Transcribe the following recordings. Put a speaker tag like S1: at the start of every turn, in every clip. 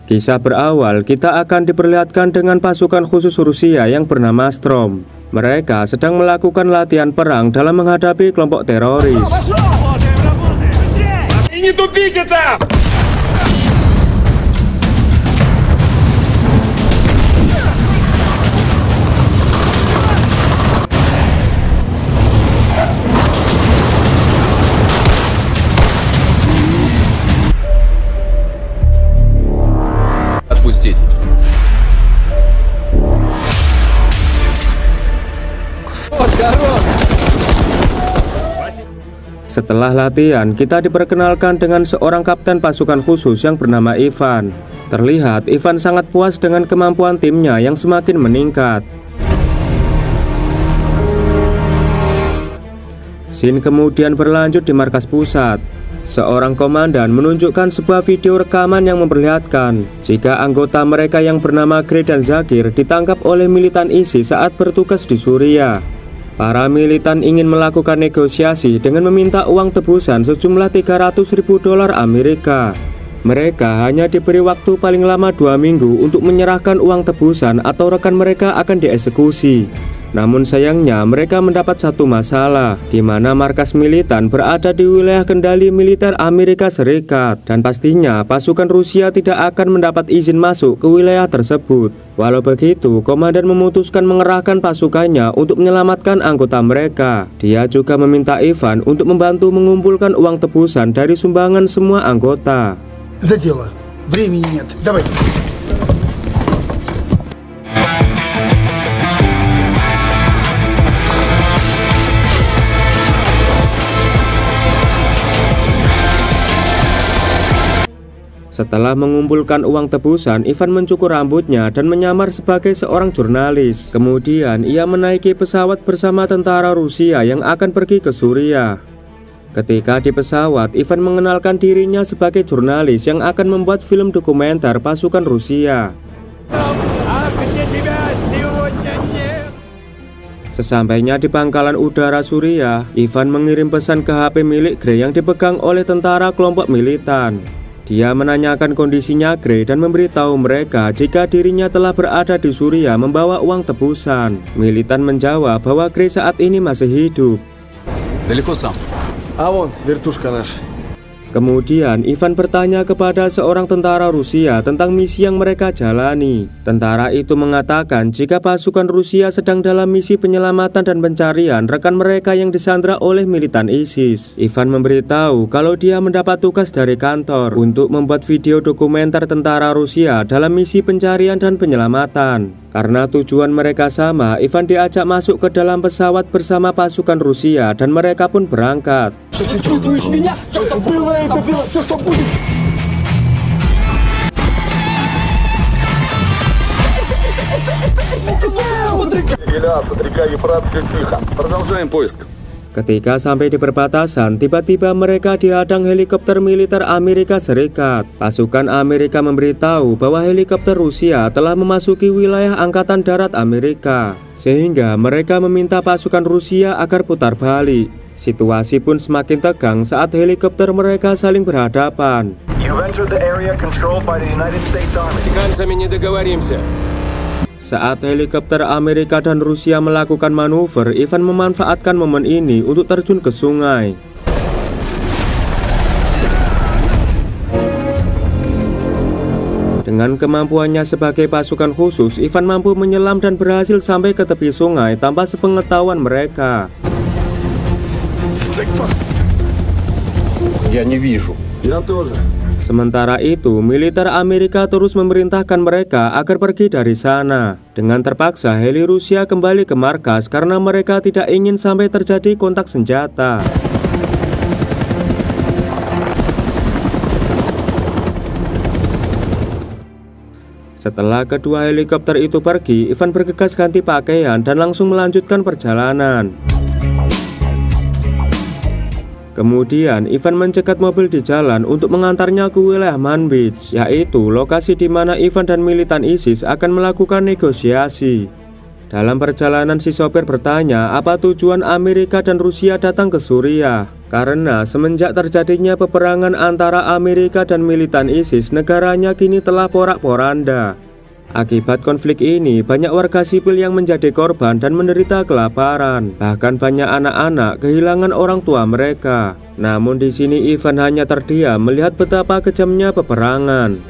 S1: Kisah berawal, kita akan diperlihatkan dengan pasukan khusus Rusia yang bernama Strom. Mereka sedang melakukan latihan perang dalam menghadapi kelompok teroris. Setelah latihan, kita diperkenalkan dengan seorang kapten pasukan khusus yang bernama Ivan. Terlihat Ivan sangat puas dengan kemampuan timnya yang semakin meningkat. Scene kemudian berlanjut di markas pusat. Seorang komandan menunjukkan sebuah video rekaman yang memperlihatkan jika anggota mereka yang bernama Gray dan Zakir ditangkap oleh militan ISIS saat bertugas di Suriah. Para militan ingin melakukan negosiasi dengan meminta uang tebusan sejumlah $300.000 Amerika. Mereka hanya diberi waktu paling lama 2 minggu untuk menyerahkan uang tebusan atau rekan mereka akan dieksekusi. Namun sayangnya mereka mendapat satu masalah, di mana markas militan berada di wilayah kendali militer Amerika Serikat, dan pastinya pasukan Rusia tidak akan mendapat izin masuk ke wilayah tersebut. Walau begitu, komandan memutuskan mengerahkan pasukannya untuk menyelamatkan anggota mereka. Dia juga meminta Ivan untuk membantu mengumpulkan uang tebusan dari sumbangan semua anggota.
S2: За дело. Времени нет. Давай.
S1: Setelah mengumpulkan uang tebusan, Ivan mencukur rambutnya dan menyamar sebagai seorang jurnalis. Kemudian ia menaiki pesawat bersama tentara Rusia yang akan pergi ke Suriah. Ketika di pesawat, Ivan mengenalkan dirinya sebagai jurnalis yang akan membuat film dokumenter pasukan Rusia. Sesampainya di pangkalan udara Suriah, Ivan mengirim pesan ke HP milik Gray yang dipegang oleh tentara kelompok militan. Dia menanyakan kondisinya Gray dan memberitahu mereka jika dirinya telah berada di Suriah membawa uang tebusan. Militan menjawab bahwa Gray saat ini masih hidup. Kemudian Ivan bertanya kepada seorang tentara Rusia tentang misi yang mereka jalani. Tentara itu mengatakan jika pasukan Rusia sedang dalam misi penyelamatan dan pencarian rekan mereka yang disandra oleh militan ISIS. Ivan memberitahu kalau dia mendapat tugas dari kantor untuk membuat video dokumenter tentara Rusia dalam misi pencarian dan penyelamatan. Karena tujuan mereka sama, Ivan diajak masuk ke dalam pesawat bersama pasukan Rusia dan mereka pun berangkat. Ketika sampai di perbatasan, tiba-tiba mereka dihadang helikopter militer Amerika Serikat. Pasukan Amerika memberitahu bahwa helikopter Rusia telah memasuki wilayah Angkatan Darat Amerika, sehingga mereka meminta pasukan Rusia agar putar balik. Situasi pun semakin tegang saat helikopter mereka saling berhadapan. Saat helikopter Amerika dan Rusia melakukan manuver, Ivan memanfaatkan momen ini untuk terjun ke sungai. Dengan kemampuannya sebagai pasukan khusus, Ivan mampu menyelam dan berhasil sampai ke tepi sungai tanpa sepengetahuan mereka. Sementara itu, militer Amerika terus memerintahkan mereka agar pergi dari sana. Dengan terpaksa, heli Rusia kembali ke markas karena mereka tidak ingin sampai terjadi kontak senjata. Setelah kedua helikopter itu pergi, Ivan bergegas ganti pakaian dan langsung melanjutkan perjalanan. Kemudian Ivan mencegat mobil di jalan untuk mengantarnya ke wilayah Manbij, yaitu lokasi di mana Ivan dan militan ISIS akan melakukan negosiasi. Dalam perjalanan si sopir bertanya apa tujuan Amerika dan Rusia datang ke Suriah. Karena semenjak terjadinya peperangan antara Amerika dan militan ISIS, negaranya kini telah porak-poranda. Akibat konflik ini, banyak warga sipil yang menjadi korban dan menderita kelaparan. Bahkan banyak anak-anak kehilangan orang tua mereka. Namun di sini Ivan hanya terdiam melihat betapa kejamnya peperangan.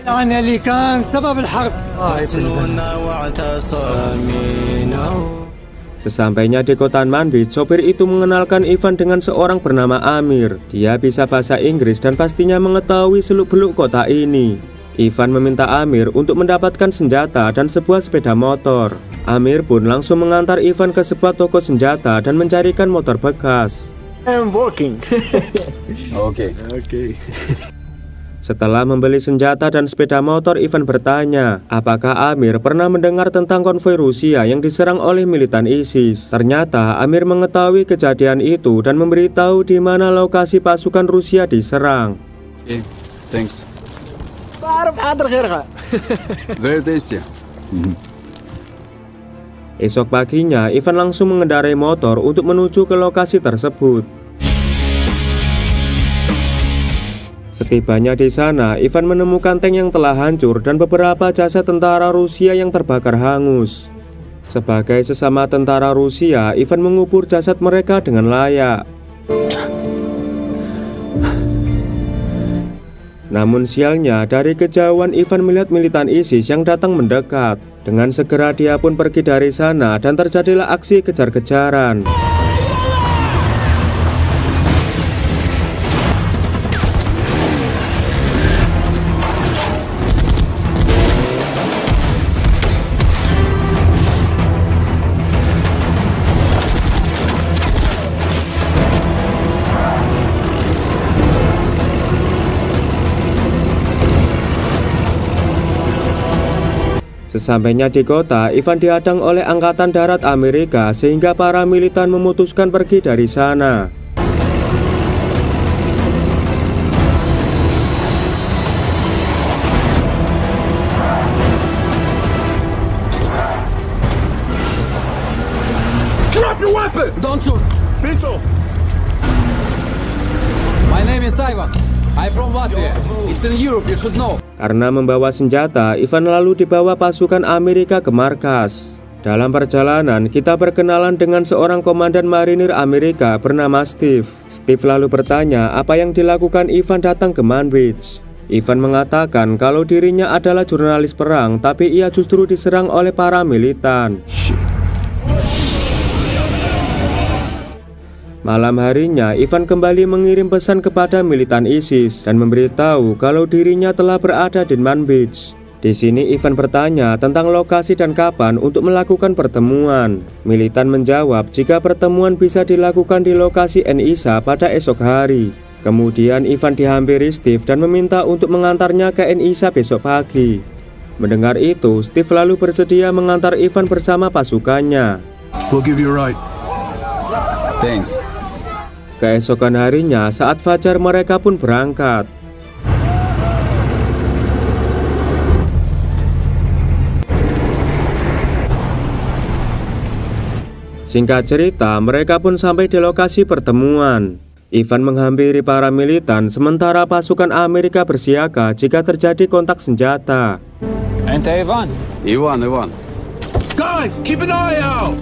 S1: Sesampainya di kota Manbij, sopir itu mengenalkan Ivan dengan seorang bernama Amir. Dia bisa bahasa Inggris dan pastinya mengetahui seluk-beluk kota ini. Ivan meminta Amir untuk mendapatkan senjata dan sebuah sepeda motor. Amir pun langsung mengantar Ivan ke sebuah toko senjata dan mencarikan motor bekas.
S3: I'm working.
S2: Oke.
S1: Setelah membeli senjata dan sepeda motor, Ivan bertanya, apakah Amir pernah mendengar tentang konvoi Rusia yang diserang oleh militan ISIS. Ternyata Amir mengetahui kejadian itu dan memberitahu di mana lokasi pasukan Rusia diserang.
S4: Okay, thanks. Very tasty.
S1: Esok paginya, Ivan langsung mengendarai motor untuk menuju ke lokasi tersebut. Setibanya di sana, Ivan menemukan tank yang telah hancur dan beberapa jasad tentara Rusia yang terbakar hangus. Sebagai sesama tentara Rusia, Ivan mengubur jasad mereka dengan layak. Namun sialnya, dari kejauhan Ivan melihat militan ISIS yang datang mendekat. Dengan segera dia pun pergi dari sana dan terjadilah aksi kejar-kejaran. Sesampainya di kota, Ivan dihadang oleh Angkatan Darat Amerika sehingga para militan memutuskan pergi dari sana.
S2: Drop your weapon!
S3: Don't shoot.
S2: Pistol!
S3: My name is Ivan. I'm from Latvia. It's in Europe, you should know.
S1: Karena membawa senjata, Ivan lalu dibawa pasukan Amerika ke markas. Dalam perjalanan, kita berkenalan dengan seorang komandan marinir Amerika bernama Steve. Steve lalu bertanya apa yang dilakukan Ivan datang ke Manbij. Ivan mengatakan kalau dirinya adalah jurnalis perang, tapi ia justru diserang oleh para militan. Malam harinya, Ivan kembali mengirim pesan kepada militan ISIS dan memberitahu kalau dirinya telah berada di Manbij. Di sini Ivan bertanya tentang lokasi dan kapan untuk melakukan pertemuan. Militan menjawab jika pertemuan bisa dilakukan di lokasi Nisa pada esok hari. Kemudian Ivan dihampiri Steve dan meminta untuk mengantarnya ke Nisa besok pagi. Mendengar itu, Steve lalu bersedia mengantar Ivan bersama pasukannya.
S4: We'll give you a ride. Thanks.
S1: Keesokan harinya, saat fajar mereka pun berangkat. Singkat cerita, mereka pun sampai di lokasi pertemuan. Ivan menghampiri para militan, sementara pasukan Amerika bersiaga jika terjadi kontak senjata.
S3: Ente Ivan.
S4: Ivan.
S2: Guys, keep an eye out!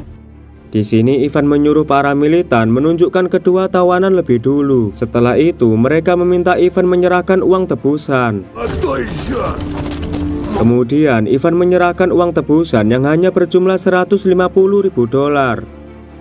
S1: Di sini Ivan menyuruh para militan menunjukkan kedua tawanan lebih dulu. Setelah itu, mereka meminta Ivan menyerahkan uang tebusan. Kemudian, Ivan menyerahkan uang tebusan yang hanya berjumlah $150.000.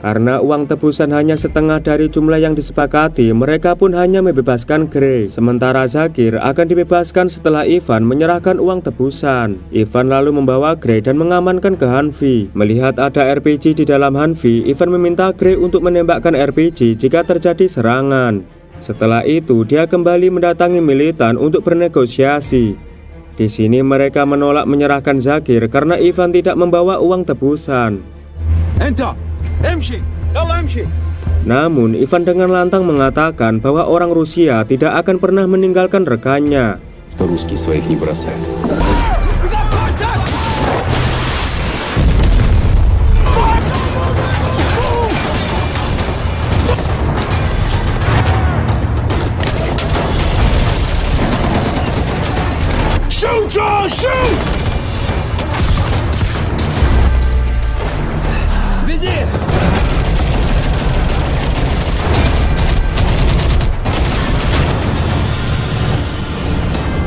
S1: Karena uang tebusan hanya setengah dari jumlah yang disepakati, mereka pun hanya membebaskan Gray. Sementara Zakir akan dibebaskan setelah Ivan menyerahkan uang tebusan. Ivan lalu membawa Gray dan mengamankan ke Hanvi. Melihat ada RPG di dalam Hanvi, Ivan meminta Gray untuk menembakkan RPG jika terjadi serangan. Setelah itu, dia kembali mendatangi militan untuk bernegosiasi. Di sini mereka menolak menyerahkan Zakir karena Ivan tidak membawa uang tebusan.
S3: Enta. Emshi. Yalla emshi.
S1: Namun, Ivan dengan lantang mengatakan bahwa orang Rusia tidak akan pernah meninggalkan rekannya.
S5: Что русские своих не бросают.
S2: John, shoot!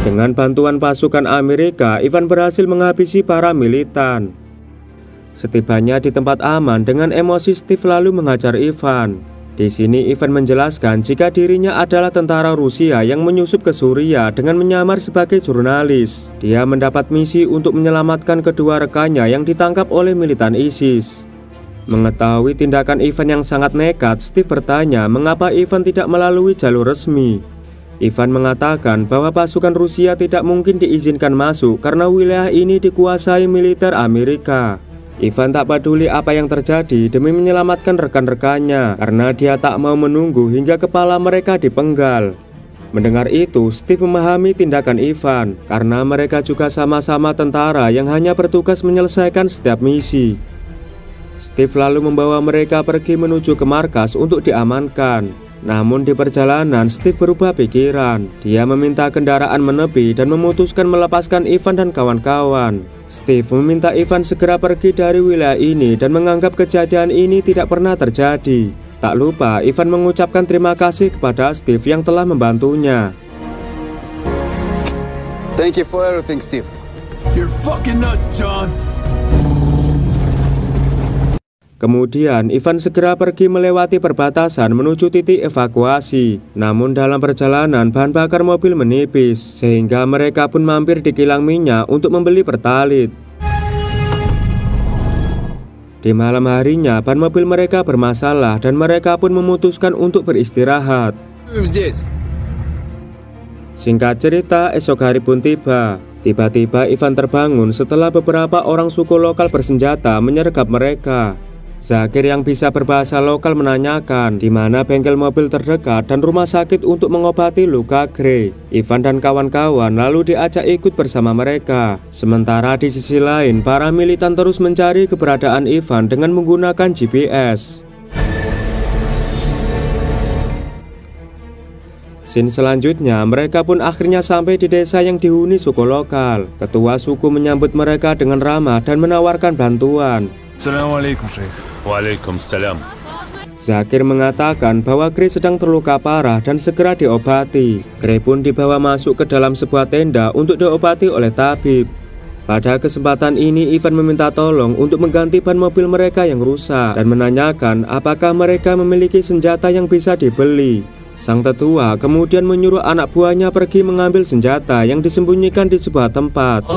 S1: Dengan bantuan pasukan Amerika, Ivan berhasil menghabisi para militan. Setibanya di tempat aman, dengan emosi Steve lalu menghajar Ivan. Di sini Ivan menjelaskan jika dirinya adalah tentara Rusia yang menyusup ke Suriah dengan menyamar sebagai jurnalis. Dia mendapat misi untuk menyelamatkan kedua rekannya yang ditangkap oleh militan ISIS. Mengetahui tindakan Ivan yang sangat nekat, Steve bertanya mengapa Ivan tidak melalui jalur resmi. Ivan mengatakan bahwa pasukan Rusia tidak mungkin diizinkan masuk karena wilayah ini dikuasai militer Amerika. Ivan tak peduli apa yang terjadi demi menyelamatkan rekan-rekannya karena dia tak mau menunggu hingga kepala mereka dipenggal. Mendengar itu, Steve memahami tindakan Ivan karena mereka juga sama-sama tentara yang hanya bertugas menyelesaikan setiap misi. Steve lalu membawa mereka pergi menuju ke markas untuk diamankan. Namun di perjalanan Steve berubah pikiran. Dia meminta kendaraan menepi dan memutuskan melepaskan Ivan dan kawan-kawan. Steve meminta Ivan segera pergi dari wilayah ini dan menganggap kejadian ini tidak pernah terjadi. Tak lupa Ivan mengucapkan terima kasih kepada Steve yang telah membantunya.
S4: Thank you for everything, Steve.
S2: You're fucking nuts, John.
S1: Kemudian Ivan segera pergi melewati perbatasan menuju titik evakuasi. Namun dalam perjalanan bahan bakar mobil menipis, sehingga mereka pun mampir di kilang minyak untuk membeli pertalit. Di malam harinya ban mobil mereka bermasalah dan mereka pun memutuskan untuk beristirahat. Singkat cerita, esok hari pun tiba. Tiba-tiba Ivan terbangun setelah beberapa orang suku lokal bersenjata menyergap mereka. Zakir yang bisa berbahasa lokal menanyakan di mana bengkel mobil terdekat dan rumah sakit untuk mengobati luka Gray. Ivan dan kawan-kawan lalu diajak ikut bersama mereka. Sementara di sisi lain, para militan terus mencari keberadaan Ivan dengan menggunakan GPS. Scene selanjutnya, mereka pun akhirnya sampai di desa yang dihuni suku lokal. Ketua suku menyambut mereka dengan ramah dan menawarkan bantuan.
S2: Assalamualaikum, Syekh. Waalaikumsalam.
S1: Zakir mengatakan bahwa Gray sedang terluka parah dan segera diobati. Gray pun dibawa masuk ke dalam sebuah tenda untuk diobati oleh tabib. Pada kesempatan ini Ivan meminta tolong untuk mengganti ban mobil mereka yang rusak dan menanyakan apakah mereka memiliki senjata yang bisa dibeli. Sang tetua kemudian menyuruh anak buahnya pergi mengambil senjata yang disembunyikan di sebuah tempat.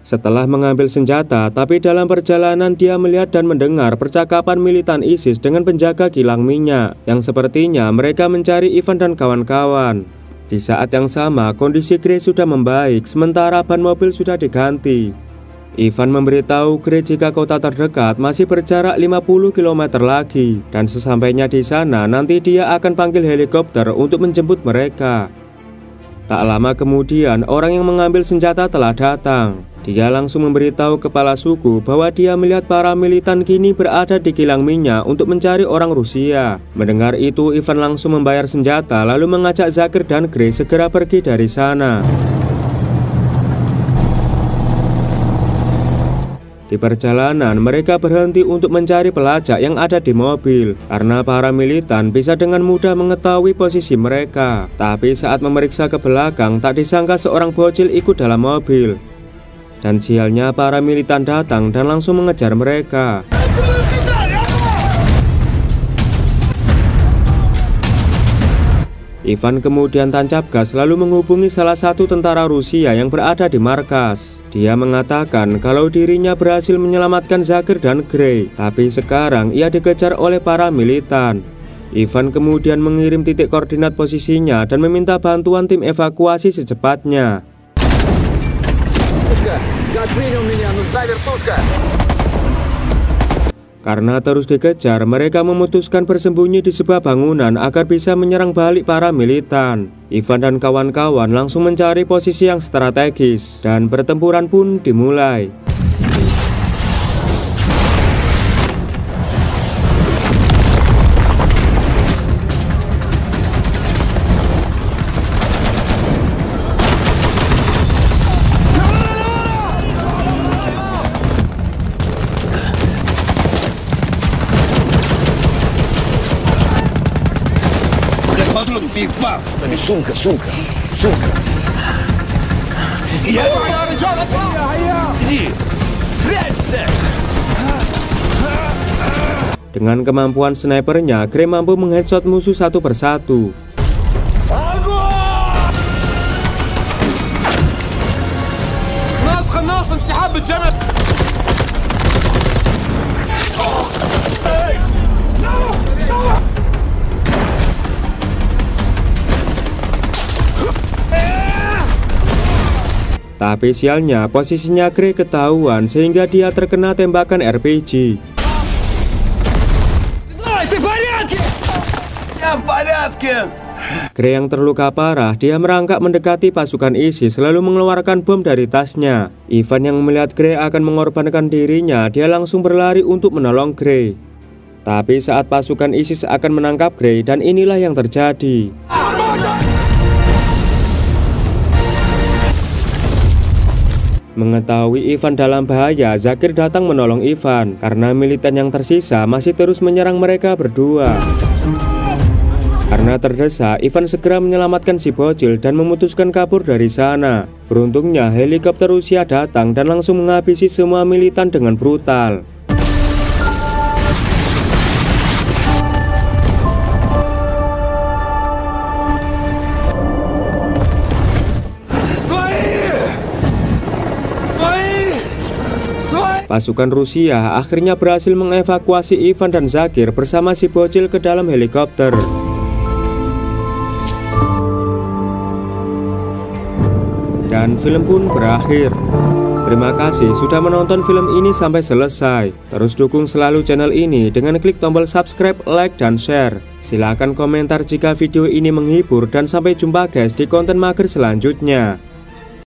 S1: Setelah mengambil senjata, tapi dalam perjalanan dia melihat dan mendengar percakapan militan ISIS dengan penjaga kilang minyak yang sepertinya mereka mencari Ivan dan kawan-kawan. Di saat yang sama, kondisi Gray sudah membaik sementara ban mobil sudah diganti. Ivan memberitahu Gray jika kota terdekat masih berjarak 50 km lagi dan sesampainya di sana nanti dia akan panggil helikopter untuk menjemput mereka. Tak lama kemudian orang yang mengambil senjata telah datang. Dia langsung memberitahu kepala suku bahwa dia melihat para militan kini berada di kilang minyak untuk mencari orang Rusia. Mendengar itu, Ivan langsung membayar senjata lalu mengajak Zakir dan Gray segera pergi dari sana. Di perjalanan, mereka berhenti untuk mencari pelacak yang ada di mobil karena para militan bisa dengan mudah mengetahui posisi mereka. Tapi saat memeriksa ke belakang, tak disangka seorang bocil ikut dalam mobil. Dan sialnya para militan datang dan langsung mengejar mereka. Ivan kemudian tancap gas lalu menghubungi salah satu tentara Rusia yang berada di markas. Dia mengatakan kalau dirinya berhasil menyelamatkan Zakir dan Gray, tapi sekarang ia dikejar oleh para militan. Ivan kemudian mengirim titik koordinat posisinya dan meminta bantuan tim evakuasi secepatnya. Karena terus dikejar, mereka memutuskan bersembunyi di sebuah bangunan agar bisa menyerang balik para militan. Ivan dan kawan-kawan langsung mencari posisi yang strategis dan pertempuran pun dimulai. Dengan kemampuan snipernya, Gray mampu mengheadshot musuh satu persatu. Tapi sialnya posisinya Gray ketahuan sehingga dia terkena tembakan RPG. Gray yang terluka parah, dia merangkak mendekati pasukan ISIS lalu mengeluarkan bom dari tasnya. Ivan yang melihat Gray akan mengorbankan dirinya, dia langsung berlari untuk menolong Gray. Tapi saat pasukan ISIS akan menangkap Gray, dan inilah yang terjadi. Mengetahui Ivan dalam bahaya, Zakir datang menolong Ivan karena militan yang tersisa masih terus menyerang mereka berdua. Karena terdesak, Ivan segera menyelamatkan si bocil dan memutuskan kabur dari sana. Beruntungnya helikopter Rusia datang dan langsung menghabisi semua militan dengan brutal. Pasukan Rusia akhirnya berhasil mengevakuasi Ivan dan Zakir bersama si bocil ke dalam helikopter. Dan film pun berakhir. Terima kasih sudah menonton film ini sampai selesai. Terus dukung selalu channel ini dengan klik tombol subscribe, like, dan share. Silahkan komentar jika video ini menghibur dan sampai jumpa guys di konten mager selanjutnya.